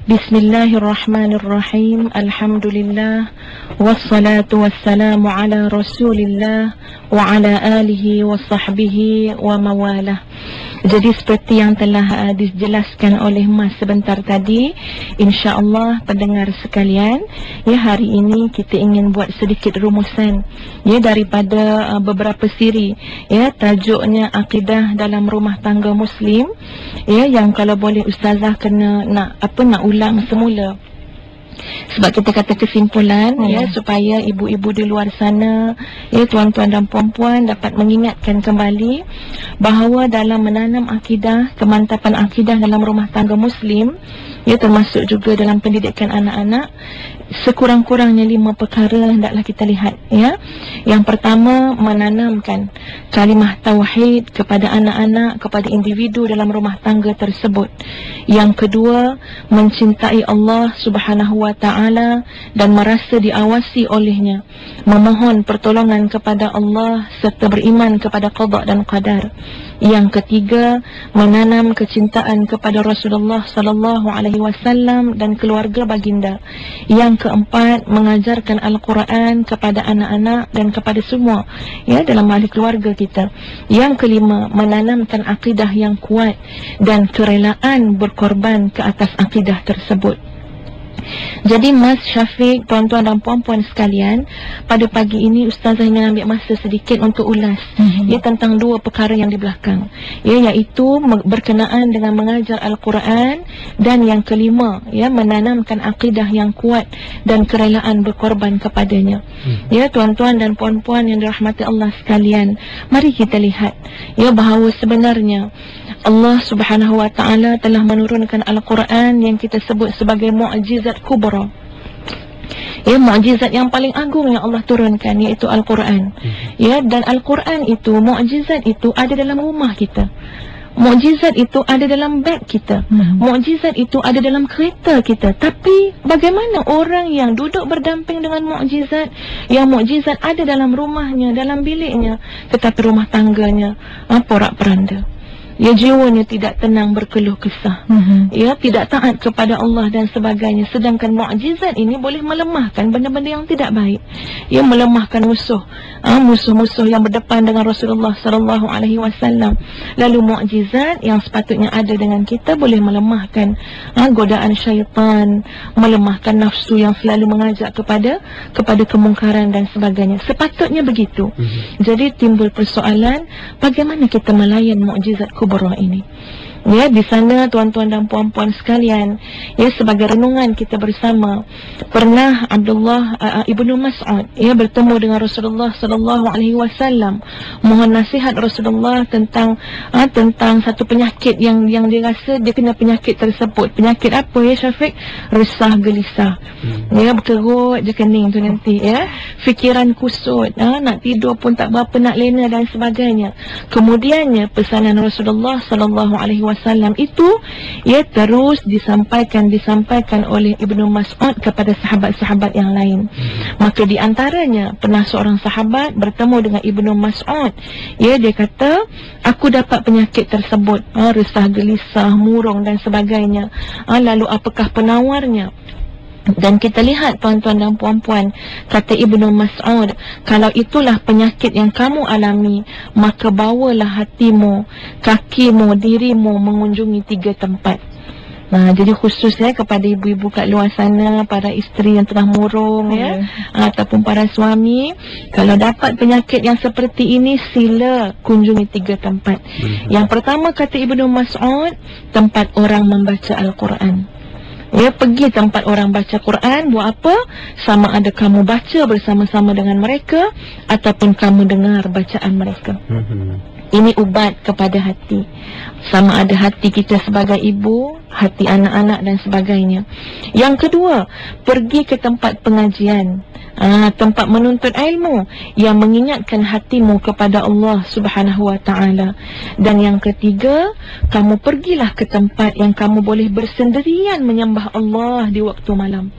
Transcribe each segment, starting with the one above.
Bismillahirrahmanirrahim. Alhamdulillah. Wassalatu wassalamu ala Rasulillah wa ala alihi wa sahbihi wa mawalah. Jadi seperti yang telah dijelaskan oleh Mas sebentar tadi, insya-Allah pendengar sekalian, ya, hari ini kita ingin buat sedikit rumusan, ya, daripada beberapa siri, ya, tajuknya akidah dalam rumah tangga Muslim, ya, yang kalau boleh ustazah kena nak ulang semula. Sebab kita kata kesimpulan, ya, supaya ibu-ibu di luar sana, ya, tuan-tuan dan puan-puan dapat mengingatkan kembali bahawa dalam menanam akidah, kemantapan akidah dalam rumah tangga Muslim, ya, termasuk juga dalam pendidikan anak-anak, sekurang-kurangnya 5 perkara hendaklah kita lihat, ya. Yang pertama, menanamkan kalimah tauhid kepada anak-anak, kepada individu dalam rumah tangga tersebut. Yang kedua, mencintai Allah Subhanahu wa ta'ala dan merasa diawasi olehnya, memohon pertolongan kepada Allah serta beriman kepada qada dan qadar. Yang ketiga, menanam kecintaan kepada Rasulullah sallallahu alaihi wasallam dan keluarga baginda. Yang keempat, mengajarkan Al-Quran kepada anak-anak dan kepada semua, ya, dalam ahli keluarga kita. Yang kelima, menanamkan akidah yang kuat dan kerelaan berkorban ke atas akidah tersebut. Jadi Mas Syafiq, tuan-tuan dan puan-puan sekalian, pada pagi ini ustazah ingin ambil masa sedikit untuk ulas, ya, tentang 2 perkara yang di belakang, ya, iaitu berkenaan dengan mengajar Al-Quran, dan yang kelima, ya, menanamkan akidah yang kuat dan kerelaan berkorban kepadanya. Ya, tuan-tuan dan puan-puan yang dirahmati Allah sekalian, mari kita lihat, ya, bahawa sebenarnya Allah Subhanahu wa ta'ala telah menurunkan Al-Quran yang kita sebut sebagai mukjizat kubra, ya, mukjizat yang paling agung yang Allah turunkan, iaitu Al-Quran, ya. Dan Al-Quran itu, mukjizat itu ada dalam rumah kita, mukjizat itu ada dalam beg kita, mukjizat itu ada dalam kereta kita. Tapi bagaimana orang yang duduk berdamping dengan mukjizat, yang mukjizat ada dalam rumahnya, dalam biliknya, tetapi rumah tangganya porak-peranda, ya, jiwanya tidak tenang, berkeluh kesah, ya, tidak taat kepada Allah dan sebagainya. Sedangkan mukjizat ini boleh melemahkan benda-benda yang tidak baik, ya, melemahkan musuh-musuh yang berdepan dengan Rasulullah sallallahu alaihi wasallam. Lalu mukjizat yang sepatutnya ada dengan kita boleh melemahkan godaan syaitan, melemahkan nafsu yang selalu mengajak kepada kemungkaran dan sebagainya. Sepatutnya begitu. Jadi timbul persoalan, bagaimana kita melayan mukjizat kubra ini? Ya, di sana tuan-tuan dan puan-puan sekalian, ya, sebagai renungan kita bersama, pernah Abdullah ibnu Mas'ud, ya, bertemu dengan Rasulullah sallallahu alaihi wasallam, mohon nasihat Rasulullah tentang satu penyakit yang dia rasa dia kena penyakit tersebut. Penyakit apa, ya Syafiq? Resah gelisah, ya, berkerut je kening tu nanti, ya, fikiran kusut, nak tidur pun tak berapa nak lena dan sebagainya. Kemudiannya pesanan Rasulullah sallallahu alaihi wasallam itu, ya, terus disampaikan oleh Ibnu Mas'ud kepada sahabat-sahabat yang lain. Maka di antaranya pernah seorang sahabat bertemu dengan Ibnu Mas'ud, ya, dia kata, aku dapat penyakit tersebut, resah gelisah, murung dan sebagainya. Lalu apakah penawarnya? Dan kita lihat tuan-tuan dan puan-puan, kata Ibnu Mas'ud, kalau itulah penyakit yang kamu alami, maka bawalah hatimu, kakimu, dirimu mengunjungi 3 tempat. Jadi khusus, ya, kepada ibu-ibu kat luar sana, para isteri yang tengah murung, ya, ataupun para suami, kalau dapat penyakit yang seperti ini, sila kunjungi 3 tempat. Yang pertama, kata Ibnu Mas'ud, tempat orang membaca Al-Quran. Ya, pergi tempat orang baca Quran. Buat apa? Sama ada kamu baca bersama-sama dengan mereka ataupun kamu dengar bacaan mereka. Ini ubat kepada hati. Sama ada hati kita sebagai ibu, hati anak-anak dan sebagainya. Yang kedua, pergi ke tempat pengajian, tempat menuntut ilmu yang mengingatkan hatimu kepada Allah Subhanahu wa ta'ala. Dan yang ketiga, kamu pergilah ke tempat yang kamu boleh bersendirian menyembah Allah di waktu malam.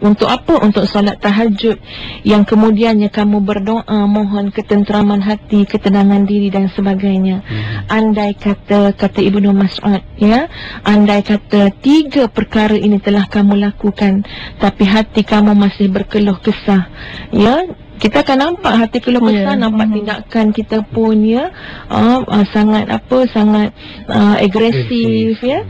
Untuk apa? Untuk solat tahajud, yang kemudiannya kamu berdoa mohon ketenteraman hati, ketenangan diri dan sebagainya. Andai kata Ibnu Mas'ud, ya, andai kata 3 perkara ini telah kamu lakukan tapi hati kamu masih berkeluh kesah, ya, kita akan nampak hati keluh kesah, nampak tindakan kita pun, ya, sangat agresif, ya.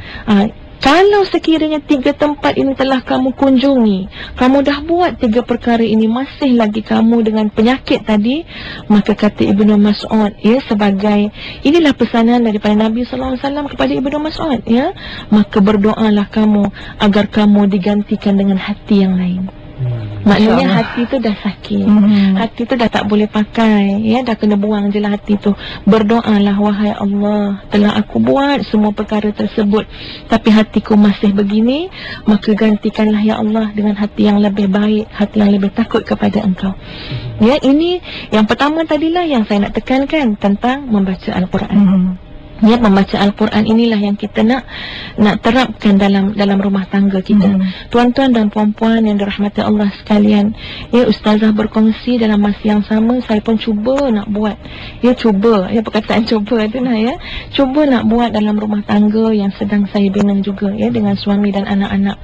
Kalau sekiranya 3 tempat ini telah kamu kunjungi, kamu dah buat 3 perkara ini, masih lagi kamu dengan penyakit tadi, maka kata Ibnu Mas'ud, ya, sebagai inilah pesanan daripada Nabi SAW kepada Ibnu Mas'ud, ya, maka berdoalah kamu agar kamu digantikan dengan hati yang lain. Maknanya hati tu dah sakit, hati tu dah tak boleh pakai, ya, dah kena buang je lah hati tu. Berdoalah, wahai Allah, telah aku buat semua perkara tersebut tapi hatiku masih begini, maka gantikanlah ya Allah dengan hati yang lebih baik, hati yang lebih takut kepada Engkau. Ya, ini yang pertama tadilah yang saya nak tekankan tentang membaca Al-Quran. Ya, membaca Al-Quran inilah yang kita nak terapkan dalam rumah tangga kita. Tuan-tuan dan puan-puan yang dirahmati Allah sekalian, ya, Ustazah berkongsi dalam masa yang sama, saya pun cuba nak buat, ya, cuba, ya, perkataan cuba tu lah, ya, cuba nak buat dalam rumah tangga yang sedang saya bina juga, ya, dengan suami dan anak-anak.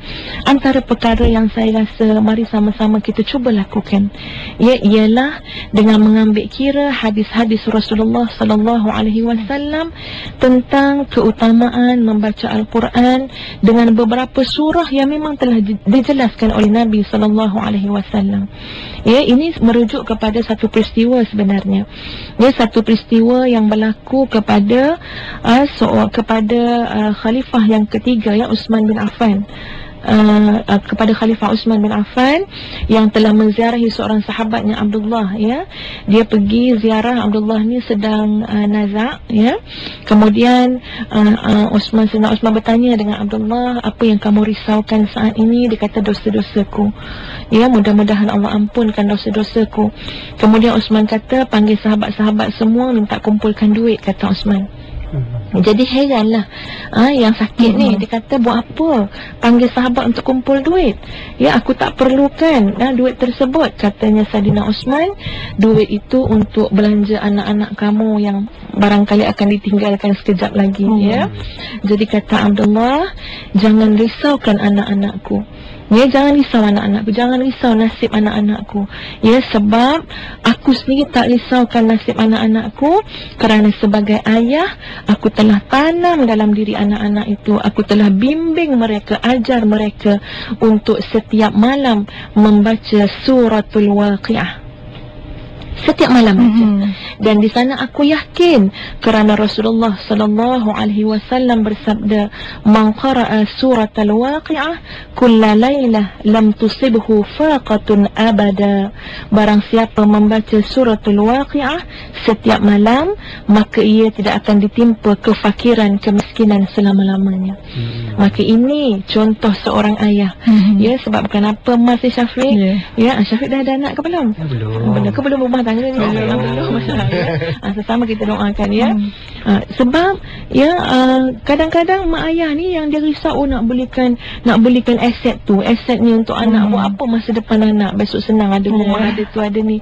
Antara perkara yang saya rasa mari sama-sama kita cuba lakukan, ya, ialah dengan mengambil kira hadis-hadis Rasulullah SAW tentang keutamaan membaca Al-Quran dengan beberapa surah yang memang telah dijelaskan oleh Nabi SAW. Ya, ini merujuk kepada satu peristiwa sebenarnya. Ya, satu peristiwa yang berlaku kepada Khalifah yang ketiga, ya, Uthman bin Affan. Kepada Khalifah Uthman bin Affan yang telah menziarahi seorang sahabatnya Abdullah, ya. Dia pergi ziarah, Abdullah ni sedang nazak, ya. Kemudian Sayyidina Uthman bertanya dengan Abdullah, apa yang kamu risaukan saat ini? Dia kata, dosa-dosaku, ya, mudah-mudahan Allah ampunkan dosa-dosaku. Kemudian Uthman kata, panggil sahabat-sahabat semua, minta kumpulkan duit, kata Uthman. Jadi heranlah yang sakit ni, dia kata, buat apa panggil sahabat untuk kumpul duit? Ya, aku tak perlukan duit tersebut, katanya Saidina Uthman. Duit itu untuk belanja anak-anak kamu yang barangkali akan ditinggalkan sekejap lagi, ya. Jadi kata Abdullah, jangan risaukan anak-anakku. Ya, jangan risau anak-anakku, jangan risau nasib anak-anakku. Ya, sebab aku sendiri tak risaukan nasib anak-anakku, kerana sebagai ayah, aku telah tanam dalam diri anak-anak itu, aku telah bimbing mereka, ajar mereka untuk setiap malam membaca suratul Waqiah. Setiap malam baca. Dan di sana aku yakin, kerana Rasulullah SAW bersabda, man qara'a suratal Waqi'ah kulla laylah lam tusibhu faqatun abada. Barang siapa membaca suratul Waqi'ah setiap malam, maka ia tidak akan ditimpa kefakiran, kemiskinan selama-lamanya. Maka ini contoh seorang ayah. Ya, sebab kenapa Masih Syafiq? Ya, Syafiq dah ada anak ke belum? Belum. Ke belum rumah tangga ni? Belum. Sesama kita doakan, ya. Sebab, ya, kadang-kadang mak ayah ni yang dia risau nak belikan aset tu, aset ni untuk anak. Buat apa masa depan anak? Besok senang ada rumah, ada tu, ada ni.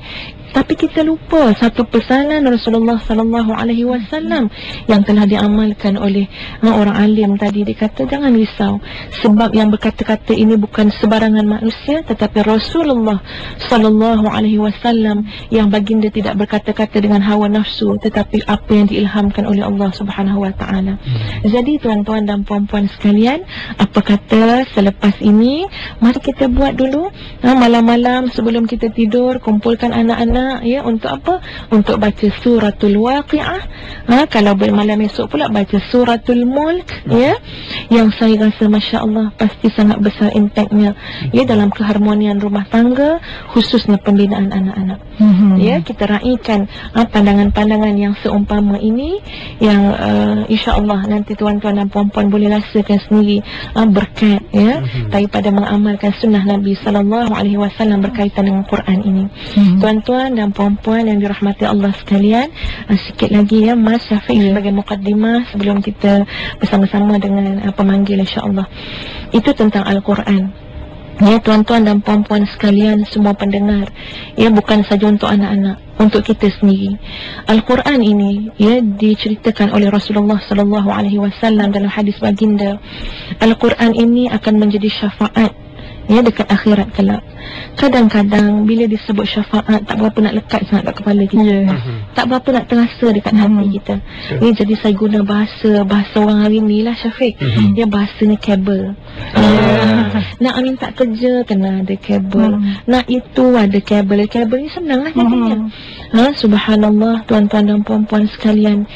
Tapi kita lupa satu pesanan Rasulullah SAW yang telah diamalkan oleh orang alim tadi. Dia kata, jangan risau, sebab yang berkata-kata ini bukan sebarangan manusia, tetapi Rasulullah SAW yang baginda tidak berkata-kata dengan hawa nafsu, tetapi apa yang diilhamkan oleh Allah Subhanahu Wa Taala. Jadi tuan-tuan dan puan-puan sekalian, apa kata selepas ini, mari kita buat dulu malam-malam sebelum kita tidur, kumpulkan anak-anak, ya, untuk apa? Untuk baca suratul Waqi'ah. Kalau malam esok pula baca suratul Mulk, ya, yang saya rasa Masya Allah pasti sangat besar impaknya, ya, dalam keharmonian rumah tangga, khususnya pembinaan anak-anak. Ya, kita raikan pandangan-pandangan yang seumpama ini, yang insya-Allah nanti tuan-tuan dan puan-puan boleh rasakan sendiri berkat, ya, daripada mengamalkan sunnah Nabi SAW berkaitan dengan Quran ini. Tuan-tuan dan puan-puan yang dirahmati Allah sekalian, sikit lagi, ya, Mas Syafiq sebagai mukaddimah sebelum kita bersama-sama dengan pemanggil insya-Allah. Itu tentang Al-Quran. Ya tuan-tuan dan puan-puan sekalian, semua pendengar, ya bukan saja untuk anak-anak, untuk kita sendiri. Al-Quran ini ya diceritakan oleh Rasulullah sallallahu alaihi wasallam dalam hadis baginda. Al-Quran ini akan menjadi syafaat ya dekat akhirat kelak. Kadang-kadang bila disebut syafaat, tak berapa nak lekat sangat kat kepala kita, tak berapa nak terasa dekat hati kita. Ya, jadi saya guna bahasa orang hari ni lah, Syafiq. Dia bahasanya kabel. Nak minta kerja kena ada kabel, nak itu ada kabel. Kabel ni senang lah jadinya. Subhanallah, tuan-tuan dan puan-puan sekalian,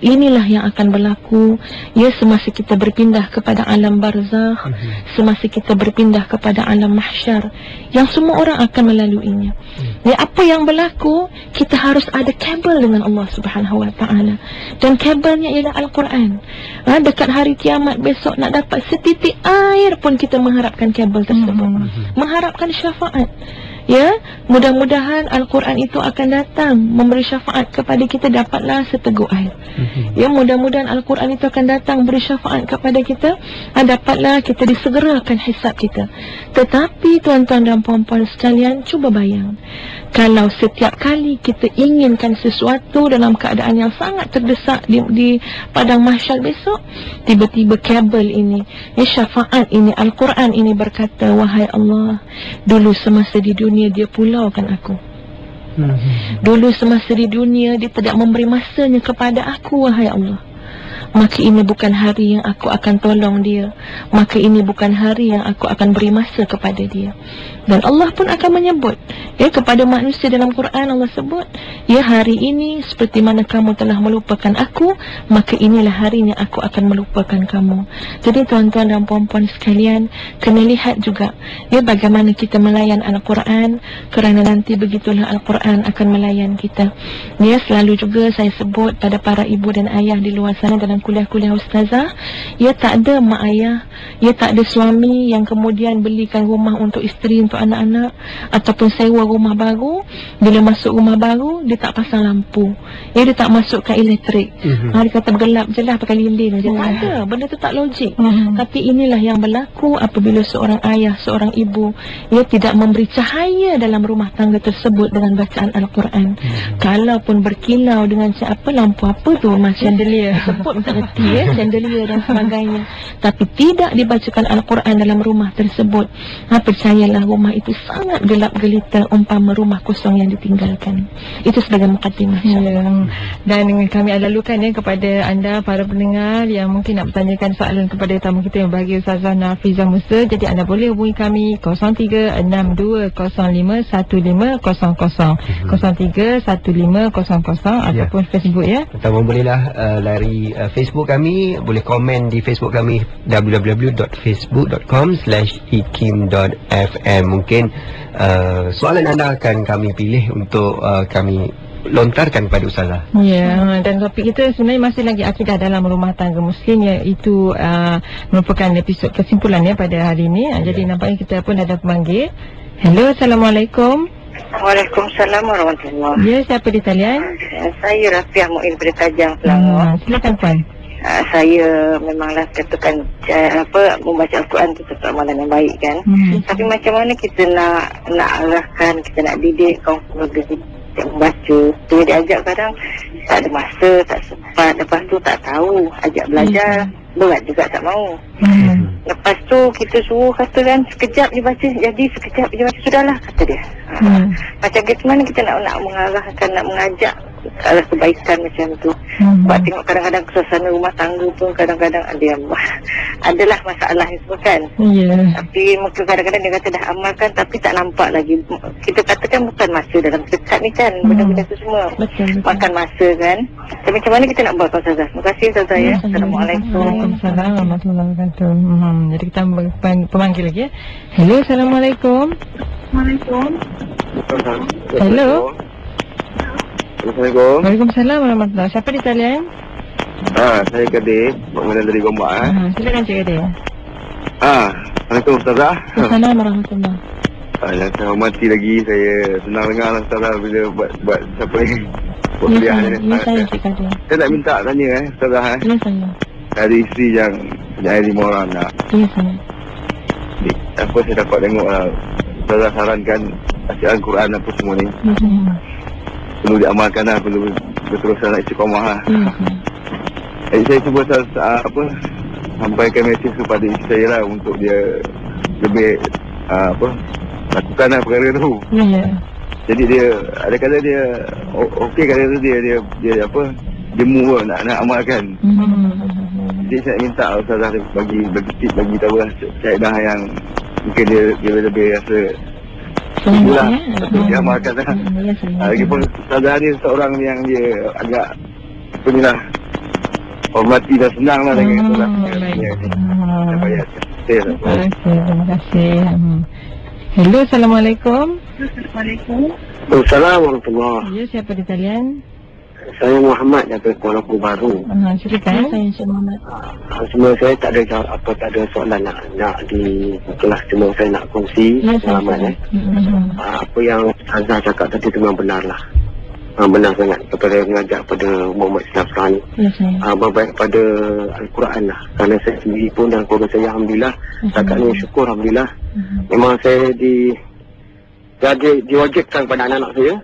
inilah yang akan berlaku ya semasa kita berpindah kepada alam barzakh, semasa kita berpindah kepada alam mahsyar, yang semua orang akan melaluinya. Ya, apa yang berlaku, kita harus ada kabel dengan Allah Subhanahu wa taala, dan kabelnya ialah Al-Quran. Dekat hari kiamat besok nak dapat setitik air pun kita mengharapkan kabel tersebut, mengharapkan syafaat. Ya, mudah-mudahan Al-Quran itu akan datang memberi syafaat kepada kita, dapatlah seteguk air. Ya, mudah-mudahan Al-Quran itu akan datang beri syafaat kepada kita, dapatlah kita disegerakan hisab kita. Tetapi tuan-tuan dan puan-puan sekalian, cuba bayang, kalau setiap kali kita inginkan sesuatu dalam keadaan yang sangat terdesak di padang mahsyar besok, tiba-tiba kabel ini, syafaat ini, Al-Quran ini berkata, wahai Allah, dulu semasa di dunia dia pulaukan aku. Dulu semasa di dunia dia tidak memberi masanya kepada aku, wahai Allah. Maka ini bukan hari yang aku akan tolong dia, maka ini bukan hari yang aku akan beri masa kepada dia. Dan Allah pun akan menyebut ya kepada manusia dalam Quran, Allah sebut, ya hari ini seperti mana kamu telah melupakan aku, maka inilah harinya aku akan melupakan kamu. Jadi tuan-tuan dan puan-puan sekalian, kena lihat juga ya bagaimana kita melayan Al-Quran, kerana nanti begitulah Al-Quran akan melayan kita. Ya, selalu juga saya sebut pada para ibu dan ayah di luar sana dalam kuliah-kuliah ustazah, ya tak ada mak ayah, ya tak ada suami yang kemudian belikan rumah untuk isteri, untuk anak-anak, ataupun sewa rumah baru. Bila masuk rumah baru, dia tak pasang lampu, ya dia tak masukkan elektrik. Dia kata bergelap je lah, pakai lilin je. Tak ada, benda tu tak logik. Tapi inilah yang berlaku apabila seorang ayah, seorang ibu ia tidak memberi cahaya dalam rumah tangga tersebut dengan bacaan Al-Quran. Kalaupun berkilau dengan apa, lampu apa tu, macam chandelier, sebut tak reti ya, chandelier dan sebagainya, tapi tidak dibacakan Al-Quran dalam rumah tersebut, percayalah rumah itu sangat gelap gelita, umpama rumah kosong yang ditinggalkan. Itu sebagai mukadimah. Dan kami lalukan ya kepada anda para pendengar yang mungkin nak bertanyakan soalan kepada tamu kita yang bagi Ustazah Nafizah Musa. Jadi anda boleh hubungi kami 0362051500, 031500 ataupun Facebook ya. Atau bolehlah lari Facebook kami, boleh komen di Facebook kami www.facebook.com/ikim.fm. Mungkin soalan anda akan kami pilih untuk kami lontarkan kepada Ustazah. Ya, dan topik kita sebenarnya masih lagi akidah dalam rumah tangga Muslim, iaitu merupakan episod kesimpulan ya pada hari ini. Jadi nampaknya kita pun ada pemanggil. Hello, Assalamualaikum. Waalaikumsalam warahmatullahi. Ya, siapa di talian? Saya Rafiah Mu'in dari Tajang, Selangor. Silakan Puan. Saya memanglah katakan membaca Al-Quran itu satu amalan yang baik kan. Tapi macam mana kita nak arahkan, kita nak didik kaum keluarga kita membaca. Dia diajak kadang tak ada masa, tak sempat, lepas tu tak tahu, ajak belajar berat juga tak mau. Lepas tu kita suruh kata kan, sekejap je baca, jadi sekejap je baca, sudahlah kata dia. Macam gitu, mana kita nak mengarahkan, nak mengajak ke arah kebaikan macam tu. Sebab tengok kadang-kadang suasana rumah tangga pun kadang-kadang ada yang adalah masalah semua kan. Tapi mungkin kadang-kadang dia kata dah amalkan tapi tak nampak lagi. Kita katakan bukan masa dalam dekat ni kan, benda-benda tu semua makan masa kan. Tapi macam mana kita nak buat, Ustazah? Terima kasih Ustazah ya. Assalamualaikum. Waalaikumsalam warahmatullahi wabarakatuh. Jadi kita pemanggil lagi ya. Hello, Assalamualaikum. Waalaikumsalam. Hello. Assalamualaikum. Waalaikumsalam warahmatullahi. Siapa di talian? Saya Kadir, Pengenalan dari Gombak. Silakan Cik Kadir. Assalamualaikum Ustazah. Assalamualaikum warahmatullahi. Yang saya hormati lagi, saya senang dengar lah Ustazah bila buat siapa ni buat kuliah ni. Saya Cik Kadir. Saya nak minta tanya Ustazah Ya saya. dari isteri yang punya 5 orang nak. Ya saya. apa saya dapat tengok lah, Ustazah sarankan bacaan Quran apa semua ni. Perlu diamalkan lah, perlu berterusan nak istiqamah lah. Jadi saya cuba apa sampaikan mesej kepada isteri saya lah untuk dia lebih apa lakukan lah perkara tu. Jadi dia ada kata dia okey kata tu dia apa jemu pun nak amalkan. Jadi saya minta Ustazah bagi tip, bagi tahu lah kaedah yang mungkin dia lebih rasa itulah untuk diamalkan lah. Lagipun Ustazah ni seorang yang dia agak apa ni lah, hormati dan senang lah dengan itulah. Okey, terima kasih. Hello, Assalamualaikum. Assalamualaikum warahmatullahi. Ya, siapa di talian? Saya Muhammad dari Kuala Lumpur Baru. Cerita. Saya Encik Muhammad. Semua saya tak ada soalan nak di kelas, cuma saya nak kongsi pengalaman. Apa yang Azhar cakap tadi tu memang benar lah. Benar sangat kepada mengajak pada umat Islam sekarang ni. Baik pada Al-Quran lah. Kerana saya sendiri pun dan keluarga saya Alhamdulillah, setakat ni syukur Alhamdulillah. Memang saya diwajibkan kepada anak-anak saya.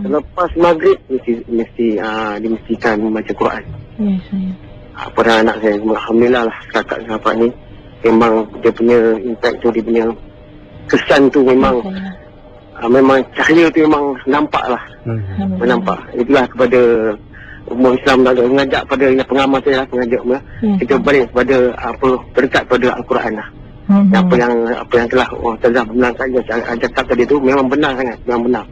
Lepas maghrib dimestikan membaca Quran. Pada anak saya, Alhamdulillah lah setakat sampai ni. Memang dia punya impact tu, dia punya kesan tu memang memang cahaya tu memang nampak lah. Menampak. Itulah kepada umat Islam dan mengajak pada pengamal saya lah, mengajak kita balik kepada berdekat pada Al-Quran lah. Apa yang telah Ustazah benarkan cakap tadi tu memang benar sangat, memang benar.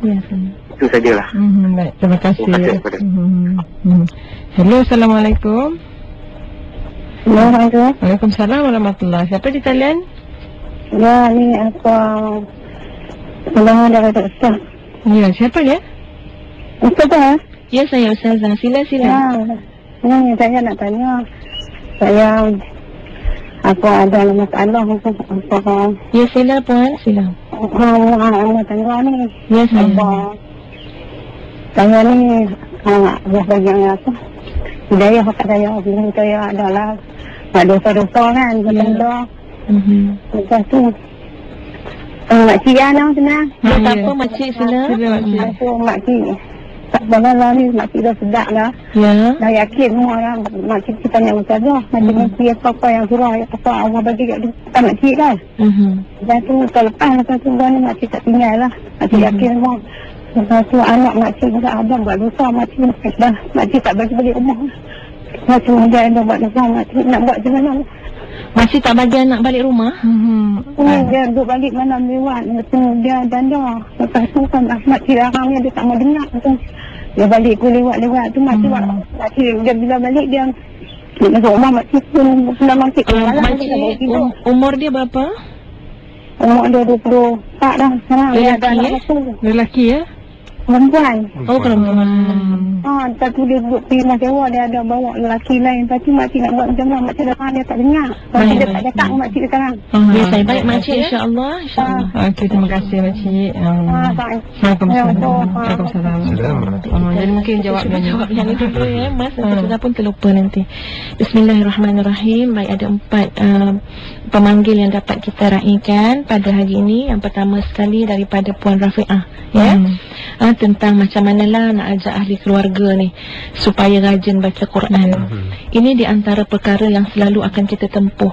Itu sajalah. Baik, terima kasih. Kepada. Hello, Assalamualaikum. Assalamualaikum. Waalaikumsalam warahmatullahi. Siapa di talian? Ya, ni aku Selamat daripada Ustaz. Ya, siapa ya? Ustazah? Ya, saya Ustazah. Sila. Ya, saya nak tanya. Aku ada masalah untuk Ya, sila puan, sila. Nak tanya ni. Ya, saya. Saya ni bagian apa? Hidayah kat saya. Saya adalah dosa-dosa kan. Betul-betul. Lepas tu Makcik Ana senang. Apa makcik sila? Aku makcik. Tak benar ni makcik dah sedap lah. Ya. Dah yakin semua lah. Makcik kita tanya Ustazah. Makcik apa-apa yang surah apa Allah bagi kat dia. Tak makcik kan. Lepas tu lepas tu ni makcik tak tinggal lah. Makcik yakin semua. Lepas tu anak makcik juga abang buat dosa. Makcik tak bagi balik rumah. Macam dia ada buat dosa. Makcik nak buat macam mana? Masih tak bagi anak balik rumah? Dia duduk balik malam lewat. Dia danda. Lepas tu kan makcik larang dia tak mau dengar. Dia balik ku lewat-lewat tu makcik dia bila balik dia masuk rumah makcik pun pulang makcik. Umur dia berapa? Umur dia 24 dah sekarang. Dia ada anak satu. Lelaki ya? Perempuan. Oh, perempuan. Lepas tu dia duduk pergi rumah sewa, dia ada bawa lelaki lain. Lepas tu makcik nak buat macam mana, makcik dah dia tak dengar. Makcik dia tak cakap dengan makcik sekarang. Ya, saya baik makcik insya-Allah. Okey, terima kasih makcik. Waalaikumsalam. Jadi mungkin jawab yang itu dulu ya, Mas. Kita pun terlupa nanti. Bismillahirrahmanirrahim. Baik, ada 4 pemanggil yang dapat kita raikan pada hari ini. Yang pertama sekali daripada Puan Rafi'ah ya. Tentang macam manalah nak ajak ahli keluarga ni supaya rajin baca Quran. Ini di antara perkara yang selalu akan kita tempuh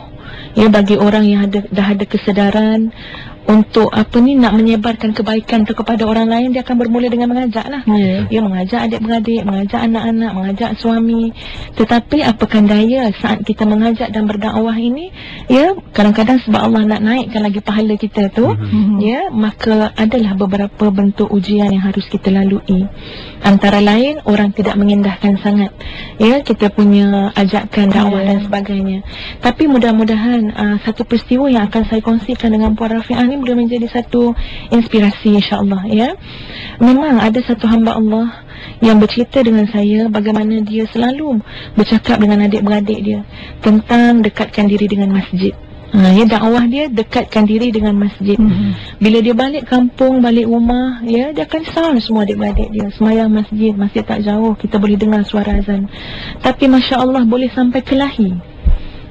ya, bagi orang yang dah ada kesedaran untuk nak menyebarkan kebaikan tu kepada orang lain. Dia akan bermula dengan mengajak lah. Dia mengajak adik-beradik, mengajak anak-anak, mengajak suami. Tetapi apakan daya saat kita mengajak dan berdakwah ini ya, kadang-kadang sebab Allah nak naikkan lagi pahala kita tu ya, maka adalah beberapa bentuk ujian yang harus kita lalui. Antara lain orang tidak mengindahkan sangat ya kita punya ajakan dakwah dan sebagainya. Tapi mudah-mudahan satu peristiwa yang akan saya kongsikan dengan Puan Rafi'ah ni boleh menjadi satu inspirasi insya-Allah ya. Memang ada satu hamba Allah yang bercerita dengan saya bagaimana dia selalu bercakap dengan adik-beradik dia tentang dekatkan diri dengan masjid. Ya, dakwah dia dekatkan diri dengan masjid. Bila dia balik kampung, balik rumah ya, dia akan sound semua adik-beradik dia semayang masjid tak jauh, kita boleh dengar suara azan. Tapi masya-Allah boleh sampai kelahi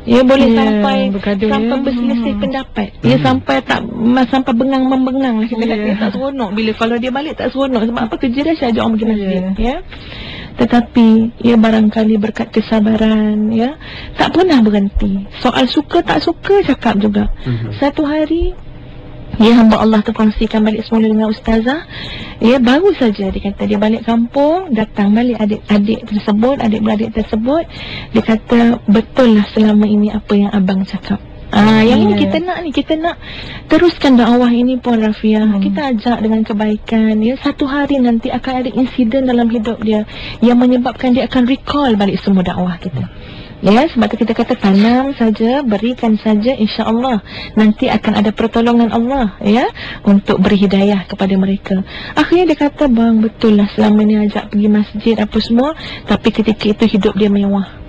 Ya boleh sampai bergaduh, berselisih pendapat. Ya sampai sampai bengang-membengang lah kita kata. Tak seronok bila kalau dia balik tak seronok. Sebab apa, kerja dia saya ajak orang pergi masjid. Ya. Tetapi ya barangkali berkat kesabaran, ya tak pernah berhenti. Soal suka tak suka cakap juga. Satu hari ya hamba Allah tu kongsikan balik semula dengan ustazah. Ya baru saja dia kata dia balik kampung, datang balik adik-adik tersebut, adik-beradik tersebut. Dia kata betul lah selama ini apa yang abang cakap. Yang ini kita nak teruskan dakwah ini Puan Rafiah. Kita ajak dengan kebaikan, ya. Satu hari nanti akan ada insiden dalam hidup dia yang menyebabkan dia akan recall balik semua dakwah kita. Ya, sebab tu kita kata tanam saja, berikan saja, insya-Allah nanti akan ada pertolongan Allah, ya, untuk beri hidayah kepada mereka. Akhirnya dia kata, bang betul lah selama ni ajak pergi masjid apa semua, tapi ketika itu hidup dia mewah.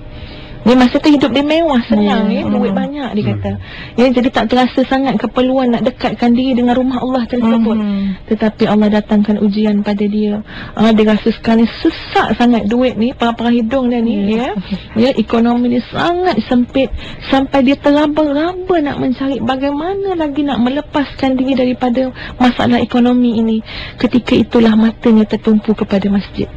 Dia masa tu hidup dia mewah, senang, ya, duit banyak dia kata. Ya, jadi tak terasa sangat keperluan nak dekatkan diri dengan rumah Allah tersebut. Tetapi Allah datangkan ujian pada dia. Dia rasa sekarang ni sesak sangat duit ni, parah-parah hidung dia ni, ya. Ya, ekonomi ni sangat sempit sampai dia teraba-raba nak mencari bagaimana lagi nak melepaskan diri daripada masalah ekonomi ini. Ketika itulah matanya tertumpu kepada masjid.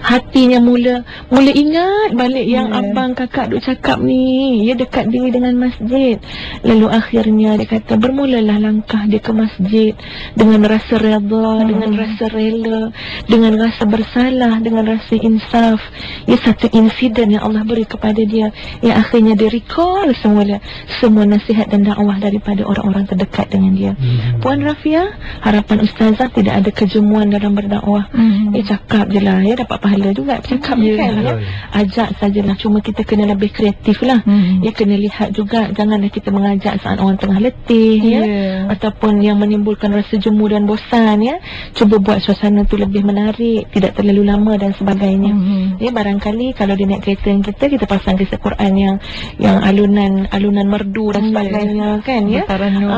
Hatinya mula ingat balik yang abang kakak duk cakap ni, ya, dekat diri dengan masjid. Lalu akhirnya dia kata bermulalah langkah dia ke masjid dengan rasa redha, dengan rasa rela, dengan rasa bersalah, dengan rasa insaf. Ya, satu insiden yang Allah beri kepada dia, yang akhirnya dia recall semua nasihat dan dakwah daripada orang-orang terdekat dengan dia. Puan Rafiah, harapan ustazah tidak ada kejemuan dalam berdakwah. Cakap je lah, ya, dapat pahala juga. Cakap je kan, ya. Ajak sajalah, cuma kita kena lebih kreatif lah. Ya, kena lihat juga, janganlah kita mengajak saat orang tengah letih, ya, ataupun yang menimbulkan rasa jemu dan bosan, ya. Cuba buat suasana tu lebih menarik, tidak terlalu lama dan sebagainya. Ya, barangkali kalau dia naik kereta yang kita pasang kisah Quran yang alunan merdu dan sebagainya, kan, ya.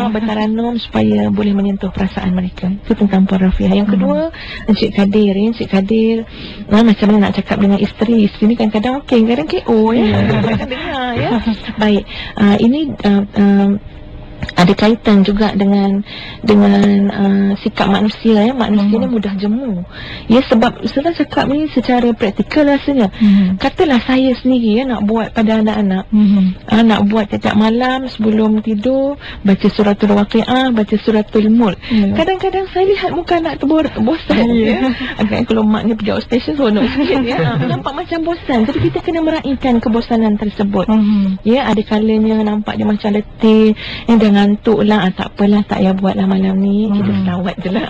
Bertaranum supaya boleh menyentuh perasaan mereka. Itu tentang Puan Rafiah. Yang kedua, Encik Kadir, ya. Encik Kadir, macam mana nak cakap dengan isteri ni kadang-kadang okey, kadang KO, ya. Kadang dengar, ya. Baik, ini ada kaitan juga dengan sikap manusia, ya. Manusia ni mudah jemu, ya, sebab Ustazah cakap ni secara praktikal rasanya. Katalah saya sendiri, ya, nak buat pada anak-anak, nak buat setiap malam sebelum tidur baca suratul Waqiah, baca suratul Mulk. Kadang-kadang saya lihat muka anak tu bosan, ya. Agaknya kalau maknya pergi outstation seronok sikit, ya. Nampak macam bosan. Jadi kita kena meraihkan kebosanan tersebut. Ya, ada kalanya nampak dia macam letih, dia ngantuk lah, tak apalah, tak payah buatlah malam ni, kita selawat je lah.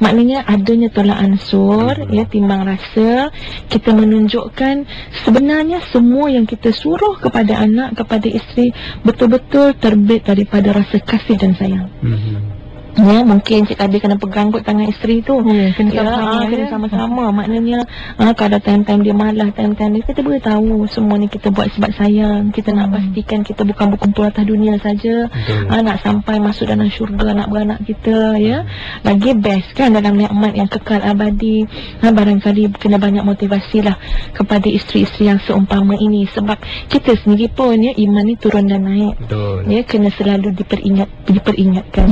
Maknanya adanya tolak ansur, ya, timbang rasa. Kita menunjukkan sebenarnya semua yang kita suruh kepada anak, kepada isteri, betul-betul terbit daripada rasa kasih dan sayang. Ya, mungkin Cik Kadir kena pegang kot tangan isteri tu, kena sama-sama. Maknanya kalau time-time dia malah, time-time dia, kita beritahu semua ni kita buat sebab sayang. Kita nak pastikan kita bukan berkumpul atas dunia saja, nak sampai masuk dalam syurga anak beranak kita, ya. Lagi best kan dalam nikmat yang kekal abadi. Barangkali kena banyak motivasi lah kepada isteri-isteri yang seumpama ini. Sebab kita sendiri pun, ya, iman ni turun dan naik. Ya, kena selalu diperingatkan.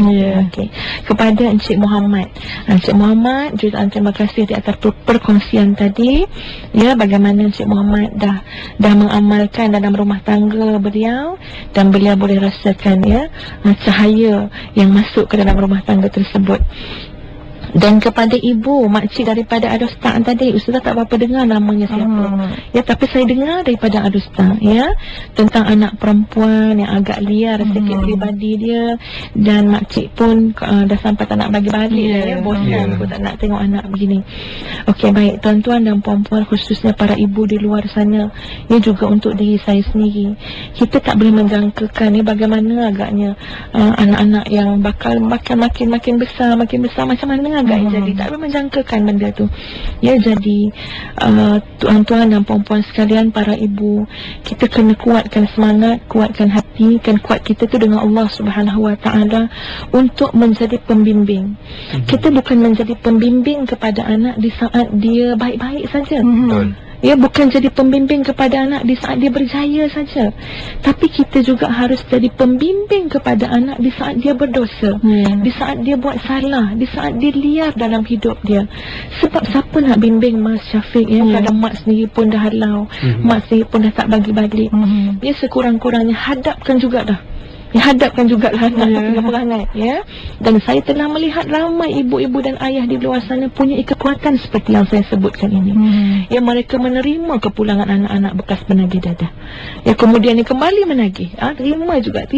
Okey. Kepada Encik Muhammad, Encik Muhammad, jutaan terima kasih di atas perkongsian tadi, ya, bagaimana Encik Muhammad dah mengamalkan dalam rumah tangga beliau, dan beliau boleh rasakan, ya, cahaya yang masuk ke dalam rumah tangga tersebut. Dan kepada ibu makcik daripada Adostan tadi, Ustazah tak berapa dengar namanya siapa, ya, tapi saya dengar daripada Adostan, ya, tentang anak perempuan yang agak liar sikit pribadi dia. Dan makcik pun dah sampai tak nak bagi balik, ya, bosan pun tak nak tengok anak begini. Okey, baik tuan-tuan dan puan-puan, khususnya para ibu di luar sana, ya, juga untuk diri saya sendiri, kita tak boleh menjangkakan, ya, bagaimana agaknya anak-anak yang bakal makin besar macam mana agaknya jadi. Tak boleh menjangkakan benda tu, ya. Jadi tuan-tuan dan puan-puan sekalian, para ibu, kita kena kuatkan semangat, kuatkan hati, kan kuat kita tu dengan Allah Subhanahu Wa Taala untuk menjadi pembimbing. Kita bukan menjadi pembimbing kepada anak di saat dia baik-baik saja. Ya, bukan jadi pembimbing kepada anak di saat dia berjaya saja, tapi kita juga harus jadi pembimbing kepada anak di saat dia berdosa, di saat dia buat salah, di saat dia liar dalam hidup dia. Sebab siapa nak bimbing Mas Syafiq ya, kadang mak sendiri pun dah halau, mak sendiri pun dah tak bagi balik. Ya, sekurang-kurangnya hadapkan juga dah. Hadapkan jugalah anak dengan perangai, ya. Dan saya telah melihat ramai ibu-ibu dan ayah di luar sana punya kekuatan seperti yang saya sebutkan ini. Ya, mereka menerima kepulangan anak-anak bekas penagih dadah. Ya, kemudian kembali menagih. Terima juga,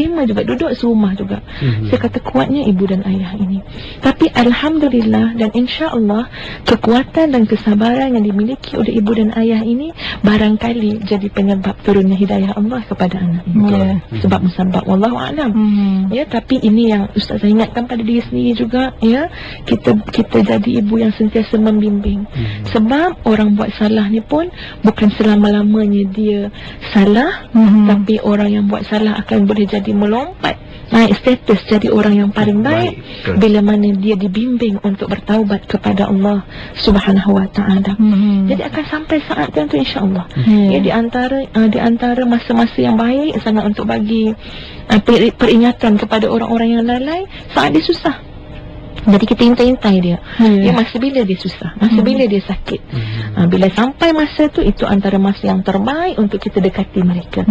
duduk serumah juga. Saya kata kuatnya ibu dan ayah ini. Tapi alhamdulillah dan insya-Allah kekuatan dan kesabaran yang dimiliki oleh ibu dan ayah ini barangkali jadi penyebab turunnya hidayah Allah kepada anak ini. Ya, sebab musabab wallahu alam. Ya, tapi ini yang Ustaz saya ingatkan pada diri sendiri juga, ya, kita jadi ibu yang sentiasa membimbing. Sebab orang buat salah ni pun bukan selama-lamanya dia salah, tapi orang yang buat salah akan boleh jadi melompat naik status jadi orang yang paling baik bila mana dia dibimbing untuk bertaubat kepada Allah Subhanahu wa taala. Jadi akan sampai saat itu insya-Allah. Ya, di antara masa-masa yang baik sangat untuk bagi peringatan kepada orang-orang yang lalai saat dia susah. Jadi kita intai-intai dia. Ya, masa bila dia susah, masa bila dia sakit. Bila sampai masa tu, itu antara masa yang terbaik untuk kita dekati mereka.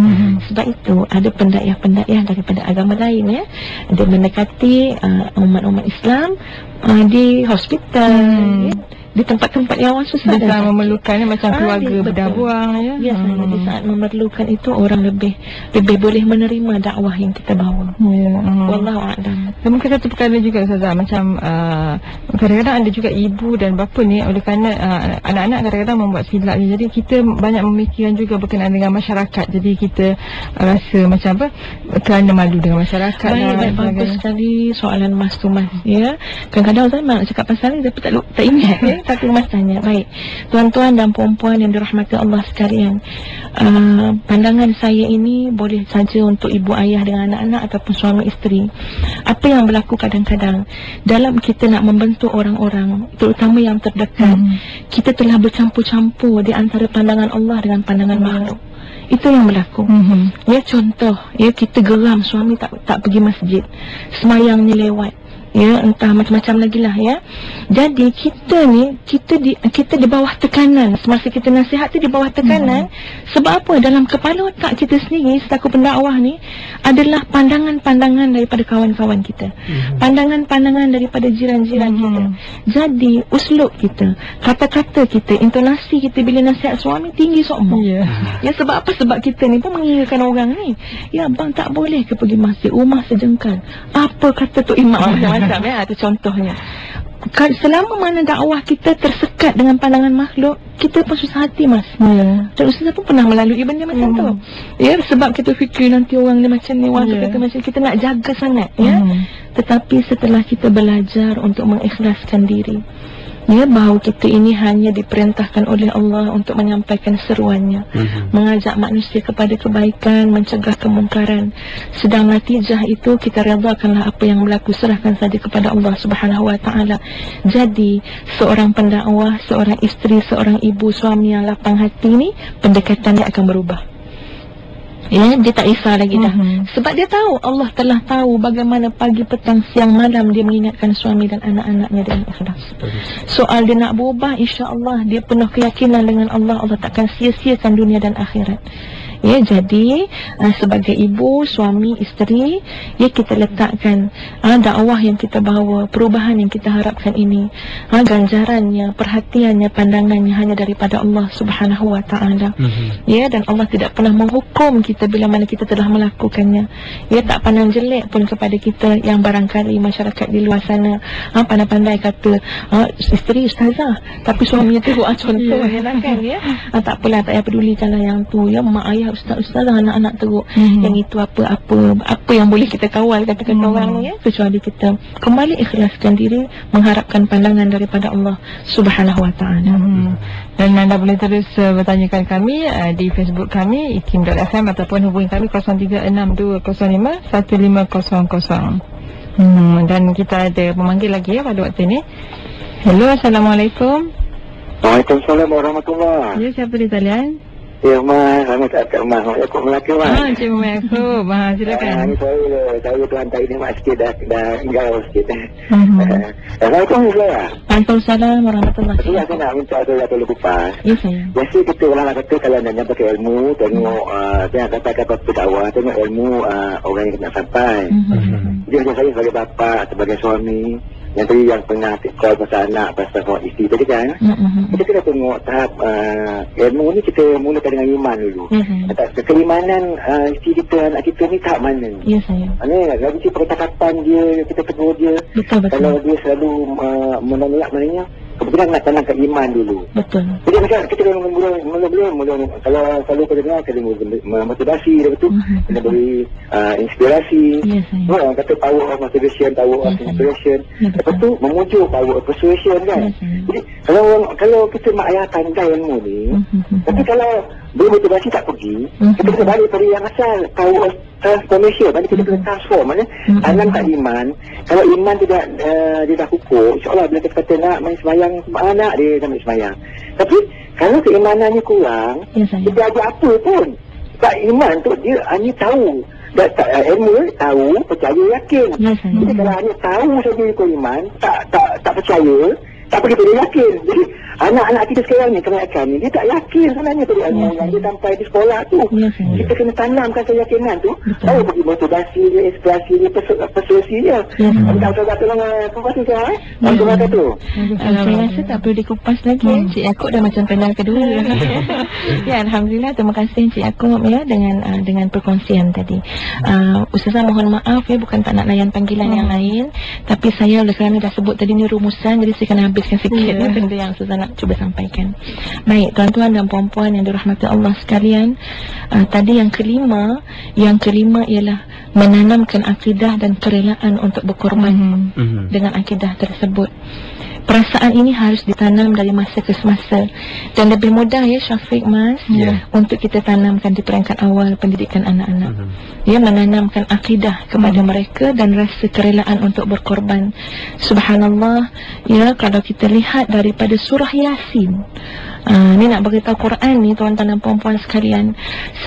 Sebab itu ada pendakwah-pendakwah daripada agama lain, ya, ada mendekati umat-umat Islam di hospital, ya, di tempat-tempat yang orang susah dan memerlukan, macam keluarga berdabuang, ya. Biasanya di saat memerlukan itu orang lebih boleh menerima dakwah yang kita bawa. Wallahu a'lam. Dan mungkin satu perkara juga Ustazah, macam kadang-kadang ada juga ibu dan bapa ni, oleh kerana anak-anak kadang-kadang membuat silap ni, jadi kita banyak memikirkan juga berkenaan dengan masyarakat. Jadi kita rasa macam apa, kerana malu dengan masyarakat. Bagus sekali soalan Mas tu, Mas, ya. Kadang-kadang Ustaz nak cakap pasal ni tapi tak ingat, ya. Tapi Mas tanya, baik, tuan-tuan dan puan-puan yang dirahmati Allah sekalian, pandangan saya ini boleh saja untuk ibu ayah dengan anak-anak ataupun suami isteri. Apa yang berlaku kadang-kadang dalam kita nak membentuk orang-orang, terutama yang terdekat, kita telah bercampur-campur di antara pandangan Allah dengan pandangan makhluk. Itu yang berlaku. Ya, contoh, ya, kita geram suami tak pergi masjid, semayangnya lewat, ya, entah macam-macam lagi lah, ya. Jadi kita ni, kita di bawah tekanan. Semasa kita nasihat tu di bawah tekanan. Sebab apa? Dalam kepala otak kita sendiri setaku pendakwah ni adalah pandangan-pandangan daripada kawan-kawan kita, pandangan-pandangan daripada jiran-jiran kita. Jadi uslub kita, kata-kata kita, intonasi kita bila nasihat suami tinggi sokmo. Ya, sebab apa? Sebab kita ni pun mengingatkan orang ni, ya, bang tak boleh ke pergi masjid, rumah sejengkal. Apa kata tu imam macam-macam, ya, itu contohnya. Selama mana dakwah kita tersekat dengan pandangan makhluk, kita pun susah hati, Mas. Dan Ustazah pun pernah melalui benda macam tu. Ya, sebab kita fikir nanti orang ni macam ni, orang kata macam kita nak jaga sangat, ya. Tetapi setelah kita belajar untuk mengikhlaskan diri, ya, bahawa kita ini hanya diperintahkan oleh Allah untuk menyampaikan seruannya, mengajak manusia kepada kebaikan, mencegah kemungkaran. Sedang natijah itu kita redakanlah apa yang berlaku, serahkan saja kepada Allah Subhanahu wa taala. Jadi seorang pendakwah, seorang isteri, seorang ibu, suami yang lapang hati ni, pendekatannya akan berubah. Ya, dia tak risau lagi dah. Sebab dia tahu, Allah telah tahu bagaimana pagi, petang, siang, malam dia mengingatkan suami dan anak-anaknya dengan ikhlas. Soal dia nak berubah, insya-Allah dia penuh keyakinan dengan Allah, Allah takkan sia-siakan dunia dan akhirat. Ya, jadi sebagai ibu, suami, isteri, ya, kita letakkan dakwah yang kita bawa, perubahan yang kita harapkan ini, ganjarannya, perhatiannya, pandangannya hanya daripada Allah Subhanahu wa taala. Ya, dan Allah tidak pernah menghukum kita bila mana kita telah melakukannya. Ya, tak pandang jelek pun kepada kita yang barangkali masyarakat di luar sana pandai-pandai kata isteri ustazah tapi suaminya teruk, contoh, kan, ya. Tak apalah, tak payah pedulikanlah yang tu, ya, mak ayah ustazah anak-anak teruk. Yang itu apa yang boleh kita kawal, katakan orang ni, ya, kecuali kita kembali ikhlaskan diri, mengharapkan pandangan daripada Allah Subhanahu wa taala. Dan anda boleh terus bertanyakan kami di Facebook kami ikim.fm ataupun hubungi kami 0362051500. Dan kita ada pemanggil lagi, ya, pada waktu ini. Hello, Assalamualaikum. Waalaikumsalam warahmatullahi. Ya, siapa di talian? Ya, Mas. Sama Kak Mas. Aku Melaka, Mas. Cik Muhammad Yaakob. Silakan. Ini saya tu hantar ini Mak sikit dah tinggal sikit. Assalamualaikum. Waalaikumsalam warahmatullahi Saya nak minta tolong kupas. Ya, sayang. Biasa kita orang kata kalau nak pakai ilmu, tengok dia kata-kata berdakwah, tengok ilmu orang yang nak sampai. Jadi saya sebagai bapa, sebagai suami, yang tadi yang pernah call pasal anak, pasal isteri tadi kan, kita kena tengok tahap ilmu ni kita mulakan dengan iman dulu. Keimanan isteri kita, anak kita ni tahap mana? Ya, sayang. Mana lagi percakapan dia, kita tegur dia. Betul. Kalau dia selalu menolak maknanya, kebetulan nak tanamkan iman dulu. Betul. Jadi macam kita mula kalau selalu kita dengar kena motivasi dia betul, kena beri inspirasi. Orang kata power of motivation, power of inspiration. Lepas tu memujuk power of persuasion kan. Jadi kalau kita mak ayah pandai ilmu ni, tapi kalau beri motivasi tak pergi, kita kena balik pada yang asal, power of transformation. Maksudnya kita kena transform, maksudnya tanam tak iman. Kalau iman tidak dia dah kukuh, insyaAllah bila kita kata nak main semayang, anak dia dah main semayang. Tapi kalau keimanannya kurang, dia ajar apa pun, tak iman tu dia hanya tahu. Ilmu tahu, percaya, yakin. Jadi kalau hanya tahu saja ikut iman, tak percaya, tak pergi dia yakin. Jadi anak-anak kita sekarang ni, kebanyakan ni, dia tak yakin sebenarnya pada ilmu yang dia sampai di sekolah tu. Kita kena tanamkan keyakinan tu, tahu bagi motivasi dia, inspirasi dia, persuasi dia. Tak usah tolong kupas tu kan? Terima kasih tu. Saya rasa tak perlu dikupas lagi. Cik Yaakob dah macam penal kedua. Ya, Alhamdulillah, terima kasih Cik Yaakob ya dengan perkongsian tadi. Ustazah mohon maaf ya, bukan tak nak layan panggilan yang lain, tapi saya oleh kerana dah sebut tadi ni rumusan, jadi saya kena habiskan sikit benda yang Ustazah nak cuba sampaikan. Baik, tuan-tuan dan puan-puan yang dirahmati Allah sekalian, tadi yang kelima ialah menanamkan akidah dan kerelaan untuk berkorban dengan akidah tersebut. Perasaan ini harus ditanam dari masa ke semasa, dan lebih mudah ya Syafiq Mas untuk kita tanamkan di peringkat awal pendidikan anak-anak. Ya, menanamkan akidah kepada mereka dan rasa kerelaan untuk berkorban. Subhanallah ya, kalau kita lihat daripada surah Yasin, ni nak beritahu Quran ni tuan-tuan dan puan-puan sekalian,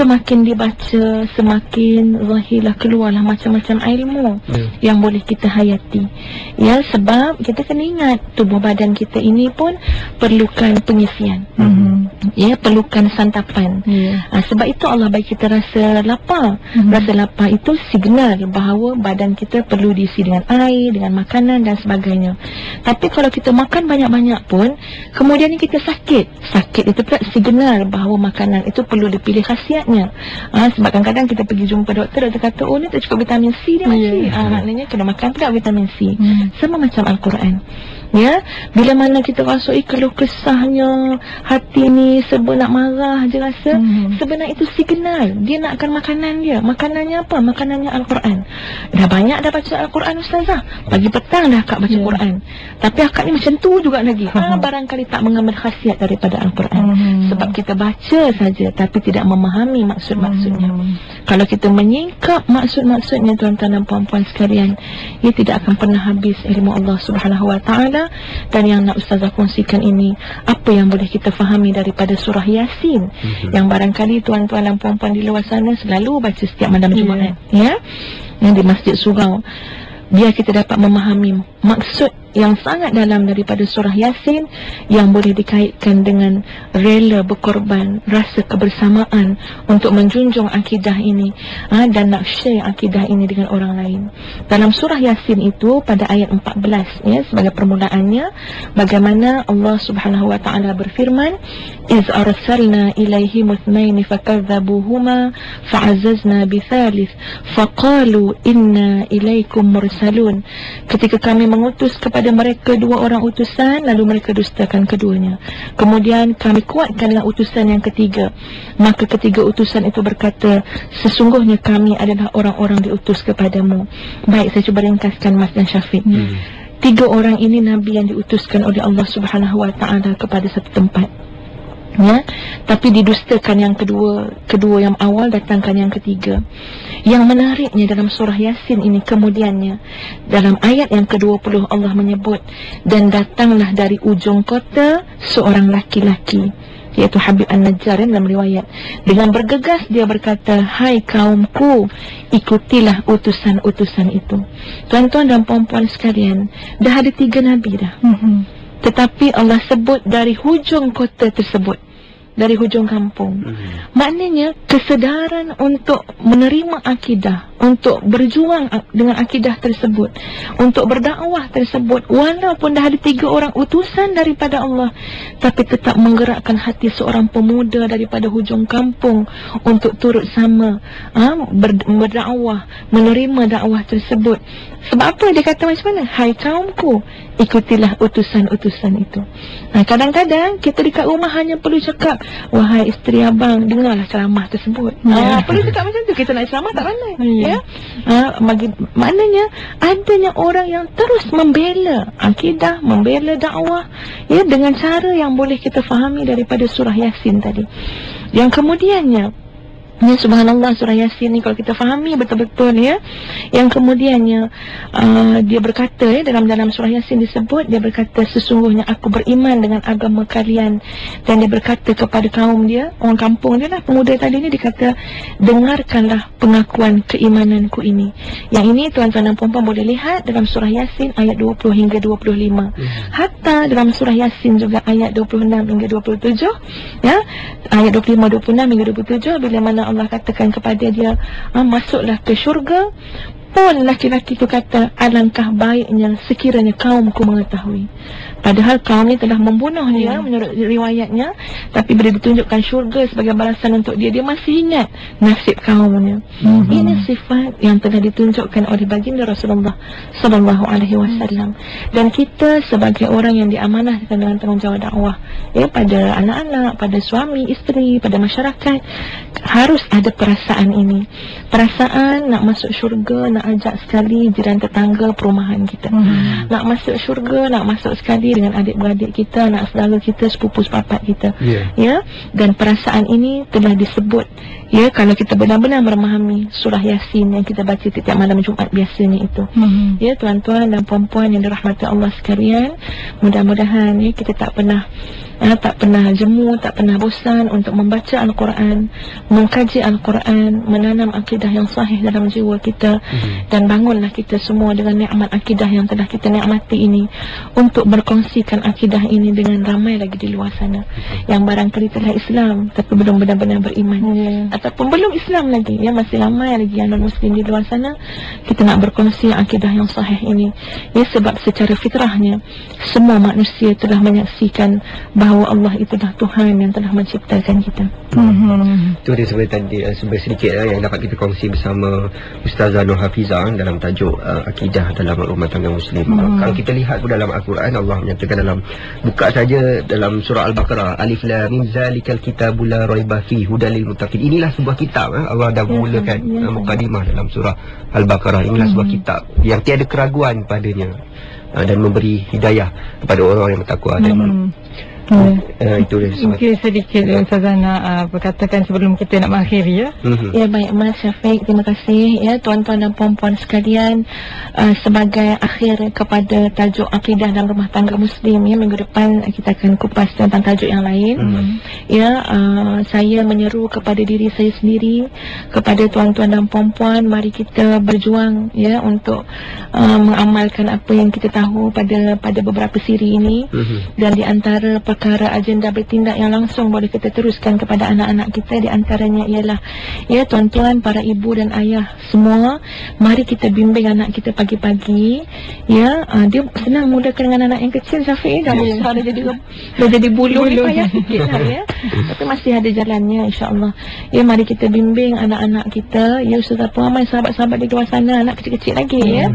semakin dibaca semakin zahirlah keluarlah macam-macam ilmu yang boleh kita hayati. Ya, sebab kita kena ingat tubuh badan kita ini pun perlukan pengisian. Ya, perlukan santapan. Sebab itu Allah bagi kita rasa lapar. Rasa lapar itu signal bahawa badan kita perlu diisi dengan air, dengan makanan dan sebagainya. Tapi kalau kita makan banyak-banyak pun, kemudian ni kita sakit. Sakit itu pula signal bahawa makanan itu perlu dipilih khasiatnya. Sebab kadang-kadang kita pergi jumpa doktor kata, oh ni tak cukup vitamin C dia makcik. Maknanya kena makan pula vitamin C. Sama macam Al-Quran. Ya, bila mana kita rasai keluh kesahnya, hati ni serba nak marah je rasa, sebenarnya itu signal dia nakkan makanan dia. Makanannya apa? Makanannya Al-Quran. Dah banyak dah baca Al-Quran Ustazah, pagi petang dah akak baca Quran, tapi akak ni macam tu juga lagi. Barangkali tak mengambil khasiat daripada Al-Quran. Sebab kita baca saja tapi tidak memahami maksud-maksudnya. Kalau kita menyingkap maksud-maksudnya tuan-tuan dan puan-puan sekalian, ia tidak akan pernah habis ilmu Allah Subhanahu Wa Taala. Dan yang nak Ustazah kongsikan ini, apa yang boleh kita fahami daripada surah Yasin, yang barangkali tuan-tuan dan puan-puan di luar sana selalu baca setiap malam Jumaat, ya, yang di Masjid Surau. Biar kita dapat memahami maksud yang sangat dalam daripada surah Yasin yang boleh dikaitkan dengan rela berkorban, rasa kebersamaan untuk menjunjung akidah ini dan nak share akidah ini dengan orang lain. Dalam surah Yasin itu pada ayat 14 ya, sebagai permulaannya, bagaimana Allah Subhanahu Wa Taala berfirman, iz arsalna ilaihim itsnaini fakadzabuhuma fa'azzazna bithalith faqalu inna ilaikum mursalun. Ketika kami mengutus kepada mereka dua orang utusan, lalu mereka dustakan keduanya. Kemudian kami kuatkanlah utusan yang ketiga. Maka ketiga utusan itu berkata, sesungguhnya kami adalah orang-orang diutus kepadamu. Baik, saya cuba ringkaskan Mas dan Syafiq. Tiga orang ini Nabi yang diutuskan oleh Allah Subhanahu Wa Taala kepada satu tempat. ya, tapi didustakan yang kedua yang awal, datangkan yang ketiga. Yang menariknya dalam surah Yasin ini kemudiannya, dalam ayat yang ke-20 Allah menyebut, dan datanglah dari ujung kota seorang laki-laki, iaitu Habib An-Najjar dalam riwayat. Dengan bergegas dia berkata, hai kaumku, ikutilah utusan-utusan itu. Tuan-tuan dan puan-puan sekalian, dah ada 3 nabi dah. Tetapi Allah sebut dari hujung kota tersebut, dari hujung kampung. Maknanya kesedaran untuk menerima akidah, untuk berjuang dengan akidah tersebut, untuk berdakwah tersebut, walaupun dah ada 3 orang utusan daripada Allah, tapi tetap menggerakkan hati seorang pemuda daripada hujung kampung untuk turut sama berdakwah, menerima dakwah tersebut. Sebab apa dia kata macam mana? Hai kaumku, ikutilah utusan-utusan itu. Kadang-kadang kita dekat rumah hanya perlu cakap, wahai isteri abang, dengarlah ceramah tersebut. Perlu cakap macam tu. Kita nak ceramah tak pandai. Ya. Maknanya adanya orang yang terus membela akidah, membela dakwah, ya, dengan cara yang boleh kita fahami daripada surah Yasin tadi. Yang kemudiannya, ya, subhanallah, surah Yasin ni kalau kita fahami betul-betul, ya, yang kemudiannya dia berkata, ya, dalam surah Yasin disebut, dia berkata, sesungguhnya aku beriman dengan agama kalian. Dan dia berkata kepada kaum dia, orang kampung dia lah, pemuda tadi ni, dia kata, dengarkanlah pengakuan keimananku ini. Yang ini tuan-tuan dan puan-puan boleh lihat dalam surah Yasin ayat 20 hingga 25. Hatta dalam surah Yasin juga ayat 26 hingga 27, ya, ayat 25, 26 hingga 27, bila mana Allah katakan kepada dia, masuklah ke syurga, pun laki-laki itu kata, alangkah baiknya sekiranya kaumku mengetahui. Padahal kaumnya telah membunuh dia menurut riwayatnya, tapi bila ditunjukkan syurga sebagai balasan untuk dia, dia masih ingat nasib kaumnya. Ini sifat yang telah ditunjukkan oleh baginda Rasulullah sallallahu alaihi wasallam. Dan kita sebagai orang yang diamanahkan dengan tanggungjawab dakwah, ya, pada anak-anak, pada suami, isteri, pada masyarakat, harus ada perasaan ini. Perasaan nak masuk syurga, nak ajak sekali jiran tetangga perumahan kita. Nak masuk syurga, nak masuk sekali dengan adik-beradik kita, anak saudara kita, sepupu sepapat kita. Ya, dan perasaan ini telah disebut, ya, kalau kita benar-benar memahami surah Yasin yang kita baca setiap malam Jumaat biasanya itu. Ya, tuan-tuan dan puan-puan yang dirahmati Allah sekalian, mudah-mudahan, ya, kita tak pernah jemu, tak pernah bosan untuk membaca Al-Quran, mengkaji Al-Quran, menanam akidah yang sahih dalam jiwa kita. Dan bangunlah kita semua dengan nikmat akidah yang telah kita nikmati ini, untuk berkongsikan akidah ini dengan ramai lagi di luar sana yang barangkali telah Islam tapi belum benar-benar beriman, ataupun belum Islam lagi, ya, masih ramai lagi yang non-Muslim di luar sana. Kita nak berkongsi akidah yang sahih ini, ya, sebab secara fitrahnya semua manusia telah menyaksikan bahawa Allah itulah Tuhan yang telah menciptakan kita. Itu dia sebenarnya sedikit yang dapat kita kongsi bersama Ustazah Nur Hafizah dalam tajuk akidah dalam rumah tangga Muslim. Kalau kita lihat pun dalam Al-Quran, Allah menyatakan dalam, buka saja dalam surah Al-Baqarah, Alif Lam Mim zalikal kitabul la raiba fihi hudal lil muttaqin. Inilah sebuah kitab, Allah dah mulakan mukadimah dalam surah Al-Baqarah. Inilah sebuah kitab yang tiada keraguan padanya, dan memberi hidayah kepada orang-orang yang bertakwa. Dan itu dia. Mungkin sedikit Ustazah nak berkatakan sebelum kita nak mengakhiri, ya. Ya, baik Mas Syafiq, terima kasih, ya, tuan-tuan dan puan-puan sekalian. Sebagai akhir kepada tajuk akidah dalam rumah tangga Muslim, ya, minggu depan kita akan kupas tentang tajuk yang lain. Ya, saya menyeru kepada diri saya sendiri, kepada tuan-tuan dan puan-puan, mari kita berjuang, ya, untuk mengamalkan apa yang kita tahu pada beberapa siri ini. Dan di antara perkara agenda bertindak yang langsung boleh kita teruskan kepada anak-anak kita, di antaranya ialah, ya, tuan-tuan, para ibu dan ayah semua, mari kita bimbing anak kita pagi-pagi, ya. Dia senang mulakan dengan anak yang kecil, Syafiq, dah besar, dah jadi bulu ni payah sikit lah, ya. Tapi masih ada jalannya, insya-Allah. Ya, mari kita bimbing anak-anak kita, ya. Ustazah, ramai sahabat-sahabat di luar sana anak kecil-kecil lagi, ya.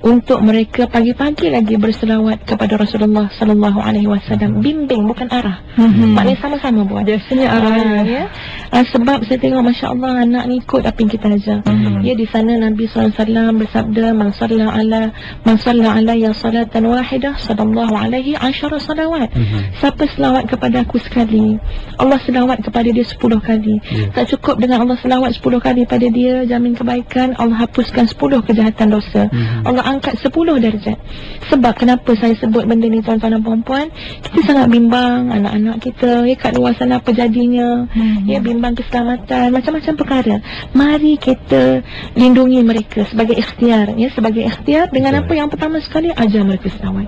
untuk mereka pagi-pagi lagi berselawat kepada Rasulullah sallallahu alaihi wasallam. Bimbing bukan arah. Maknanya sama-sama buat. Biasanya arah ya. Sebab saya tengok masya-Allah anak ni ikut apa yang kita ajar. Ya, di sana Nabi SAW bersabda, man salla alayya salatan wahidah sallallahu alaihi 10 salawat. Siapa selawat kepada aku sekali, Allah selawat kepada dia 10 kali. Tak cukup dengan Allah selawat 10 kali pada dia, jamin kebaikan, Allah hapuskan 10 kejahatan dosa. Allah angkat 10 darjat. Sebab kenapa saya sebut benda ni tuan-tuan dan puan-puan, kita sangat bimbang anak-anak kita, ya, kat luar sana apa jadinya, ya, bimbang keselamatan, macam-macam perkara. Mari kita lindungi mereka sebagai ikhtiar, ya, sebagai ikhtiar dengan apa yang pertama sekali, ajar mereka selawat.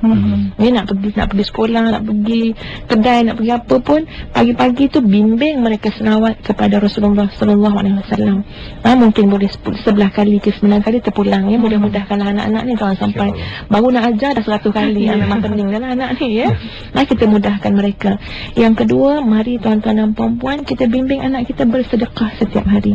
Ya, nak pergi sekolah, nak pergi kedai, nak pergi apa pun, pagi-pagi tu bimbing mereka selawat kepada Rasulullah sallallahu alaihi wasallam. Mungkin boleh 11 kali ke 9 kali terpulang, ya. Mudah-mudahkanlah anak-anak ni jangan sampai baru nak ajar dah 100 kali. Memang pening dah anak ni, ya. Kita mudahkan mereka. Yang kedua, mari tuan-tuan dan puan-puan kita bimbing anak kita bersedekah setiap hari.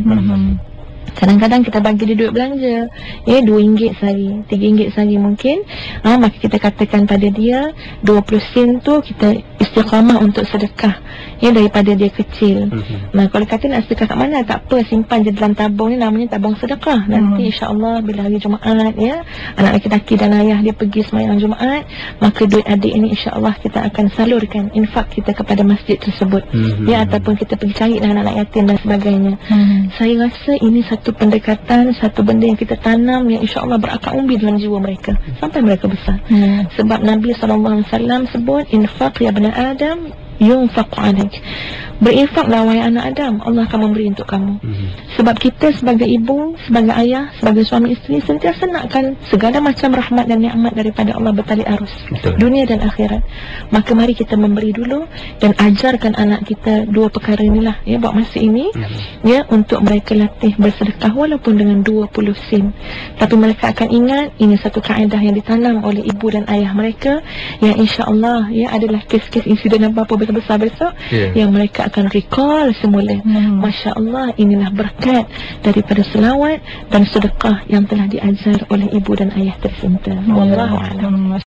Kadang-kadang kita bagi dia duit belanja, ya, RM2 sehari, RM3 sehari mungkin. Maka kita katakan pada dia 20 sen tu kita istiqamah untuk sedekah, ya, daripada dia kecil. Nah, kalau kata nak sedekah kat mana, tak apa, simpan je dalam tabung ni, namanya tabung sedekah. Nanti insya-Allah bila hari Jumaat, ya, anak lelaki dan ayah dia pergi sembahyang Jumaat, maka duit adik ini insya-Allah kita akan salurkan infak kita kepada masjid tersebut, ya, ataupun kita pergi cari dengan anak yatim dan sebagainya. Saya rasa ini satu pendekatan, satu benda yang kita tanam yang insya-Allah berakar umbi dalam jiwa mereka sampai mereka besar. Sebab Nabi SAW sebut, infaq ya bani Adam yunfaq alaik. Berinfaklah wahai anak Adam, Allah akan memberi untuk kamu. Sebab kita sebagai ibu, sebagai ayah, sebagai suami isteri sentiasa nakkan segala macam rahmat dan nikmat daripada Allah bertali arus, dunia dan akhirat. Maka mari kita memberi dulu dan ajarkan anak kita dua perkara inilah, ya, buat masa ini, ya, untuk mereka latih bersedekah walaupun dengan 20 sen. Tapi mereka akan ingat ini satu kaedah yang ditanam oleh ibu dan ayah mereka, yang insya-Allah, ya, adalah kes-kes insiden apa-apa besar-besar besok, yang mereka akan recall semula. Masya Allah, inilah berkat daripada selawat dan sedekah yang telah diajar oleh ibu dan ayah tercinta. Wallahu a'lam.